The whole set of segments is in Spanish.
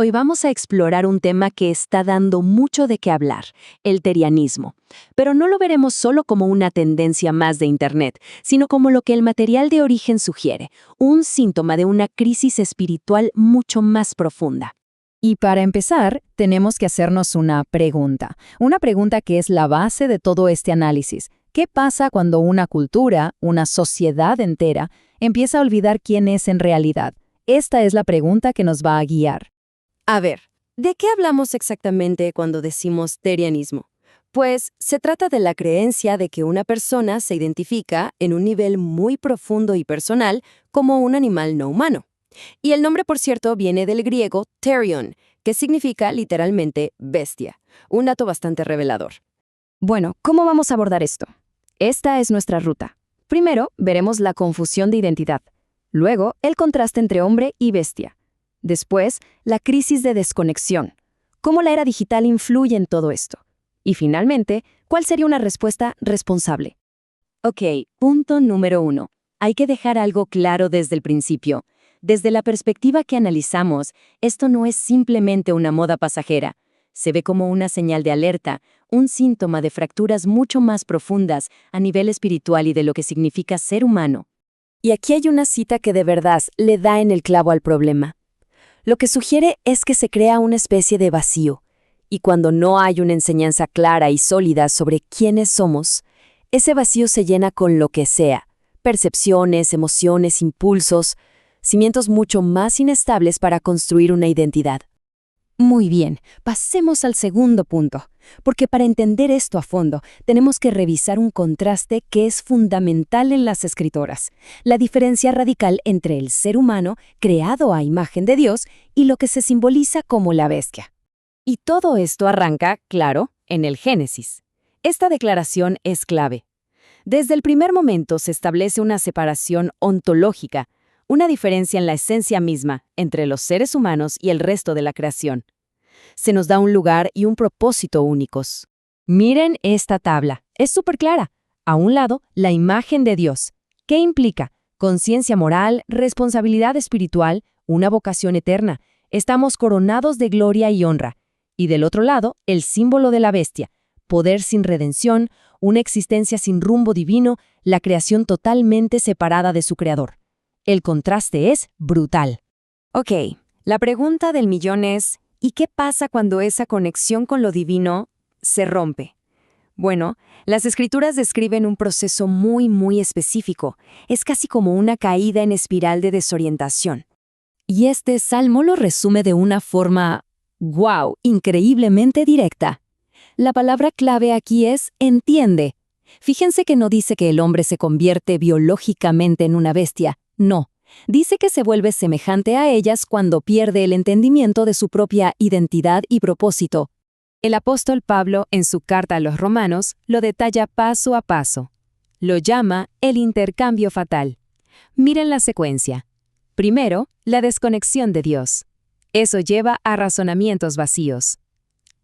Hoy vamos a explorar un tema que está dando mucho de qué hablar, el terianismo. Pero no lo veremos solo como una tendencia más de Internet, sino como lo que el material de origen sugiere, un síntoma de una crisis espiritual mucho más profunda. Y para empezar, tenemos que hacernos una pregunta que es la base de todo este análisis. ¿Qué pasa cuando una cultura, una sociedad entera, empieza a olvidar quién es en realidad? Esta es la pregunta que nos va a guiar. A ver, ¿de qué hablamos exactamente cuando decimos terianismo? Pues se trata de la creencia de que una persona se identifica en un nivel muy profundo y personal como un animal no humano. Y el nombre, por cierto, viene del griego terion, que significa literalmente bestia, un dato bastante revelador. Bueno, ¿cómo vamos a abordar esto? Esta es nuestra ruta. Primero, veremos la confusión de identidad. Luego, el contraste entre hombre y bestia. Después, la crisis de desconexión. ¿Cómo la era digital influye en todo esto? Y finalmente, ¿cuál sería una respuesta responsable? Ok, punto número 1. Hay que dejar algo claro desde el principio. Desde la perspectiva que analizamos, esto no es simplemente una moda pasajera. Se ve como una señal de alerta, un síntoma de fracturas mucho más profundas a nivel espiritual y de lo que significa ser humano. Y aquí hay una cita que de verdad le da en el clavo al problema. Lo que sugiere es que se crea una especie de vacío, y cuando no hay una enseñanza clara y sólida sobre quiénes somos, ese vacío se llena con lo que sea, percepciones, emociones, impulsos, cimientos mucho más inestables para construir una identidad. Muy bien, pasemos al segundo punto, porque para entender esto a fondo tenemos que revisar un contraste que es fundamental en las escritoras, la diferencia radical entre el ser humano creado a imagen de Dios y lo que se simboliza como la bestia. Y todo esto arranca, claro, en el Génesis. Esta declaración es clave. Desde el primer momento se establece una separación ontológica, una diferencia en la esencia misma entre los seres humanos y el resto de la creación. Se nos da un lugar y un propósito únicos. Miren esta tabla, es súper clara. A un lado, la imagen de Dios. ¿Qué implica? Conciencia moral, responsabilidad espiritual, una vocación eterna. Estamos coronados de gloria y honra. Y del otro lado, el símbolo de la bestia. Poder sin redención, una existencia sin rumbo divino, la creación totalmente separada de su creador. El contraste es brutal. Ok, la pregunta del millón es, ¿y qué pasa cuando esa conexión con lo divino se rompe? Bueno, las escrituras describen un proceso muy específico. Es casi como una caída en espiral de desorientación. Y este salmo lo resume de una forma, wow, increíblemente directa. La palabra clave aquí es entiende. Fíjense que no dice que el hombre se convierte biológicamente en una bestia. No, dice que se vuelve semejante a ellas cuando pierde el entendimiento de su propia identidad y propósito. El apóstol Pablo, en su carta a los Romanos, lo detalla paso a paso. Lo llama el intercambio fatal. Miren la secuencia. Primero, la desconexión de Dios. Eso lleva a razonamientos vacíos.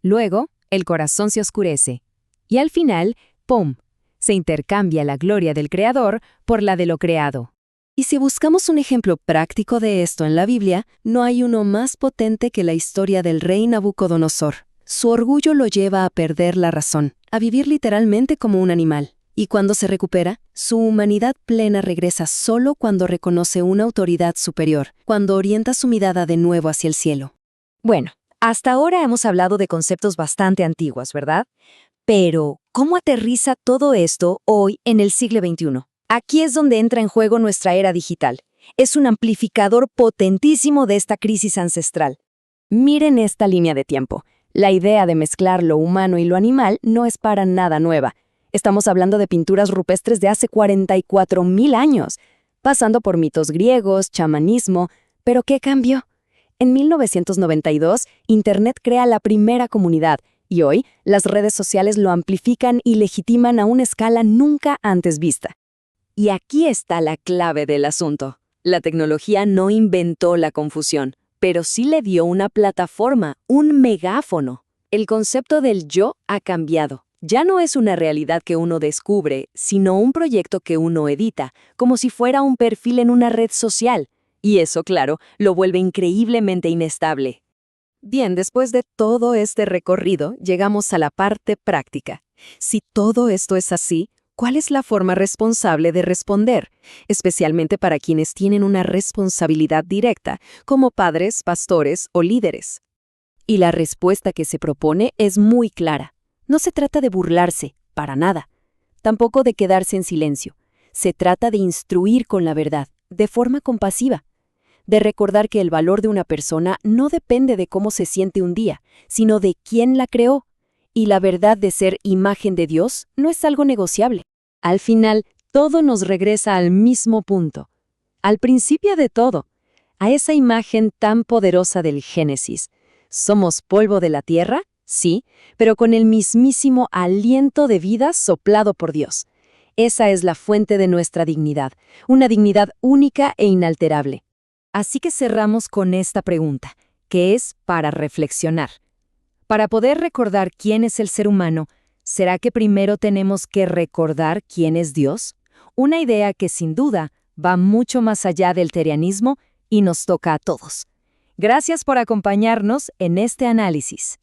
Luego, el corazón se oscurece. Y al final, ¡pum!, se intercambia la gloria del Creador por la de lo creado. Y si buscamos un ejemplo práctico de esto en la Biblia, no hay uno más potente que la historia del rey Nabucodonosor. Su orgullo lo lleva a perder la razón, a vivir literalmente como un animal. Y cuando se recupera, su humanidad plena regresa solo cuando reconoce una autoridad superior, cuando orienta su mirada de nuevo hacia el cielo. Bueno, hasta ahora hemos hablado de conceptos bastante antiguos, ¿verdad? Pero, ¿cómo aterriza todo esto hoy en el siglo XXI? Aquí es donde entra en juego nuestra era digital. Es un amplificador potentísimo de esta crisis ancestral. Miren esta línea de tiempo. La idea de mezclar lo humano y lo animal no es para nada nueva. Estamos hablando de pinturas rupestres de hace 44.000 años, pasando por mitos griegos, chamanismo. ¿Pero qué cambió? En 1992, Internet crea la primera comunidad, y hoy las redes sociales lo amplifican y legitiman a una escala nunca antes vista. Y aquí está la clave del asunto. La tecnología no inventó la confusión, pero sí le dio una plataforma, un megáfono. El concepto del yo ha cambiado. Ya no es una realidad que uno descubre, sino un proyecto que uno edita, como si fuera un perfil en una red social. Y eso, claro, lo vuelve increíblemente inestable. Bien, después de todo este recorrido, llegamos a la parte práctica. Si todo esto es así, ¿cuál es la forma responsable de responder? Especialmente para quienes tienen una responsabilidad directa, como padres, pastores o líderes. Y la respuesta que se propone es muy clara. No se trata de burlarse, para nada. Tampoco de quedarse en silencio. Se trata de instruir con la verdad, de forma compasiva. De recordar que el valor de una persona no depende de cómo se siente un día, sino de quién la creó. Y la verdad de ser imagen de Dios no es algo negociable. Al final, todo nos regresa al mismo punto. Al principio de todo, a esa imagen tan poderosa del Génesis. ¿Somos polvo de la tierra? Sí, pero con el mismísimo aliento de vida soplado por Dios. Esa es la fuente de nuestra dignidad, una dignidad única e inalterable. Así que cerramos con esta pregunta, que es para reflexionar. Para poder recordar quién es el ser humano, ¿será que primero tenemos que recordar quién es Dios? Una idea que sin duda va mucho más allá del terianismo y nos toca a todos. Gracias por acompañarnos en este análisis.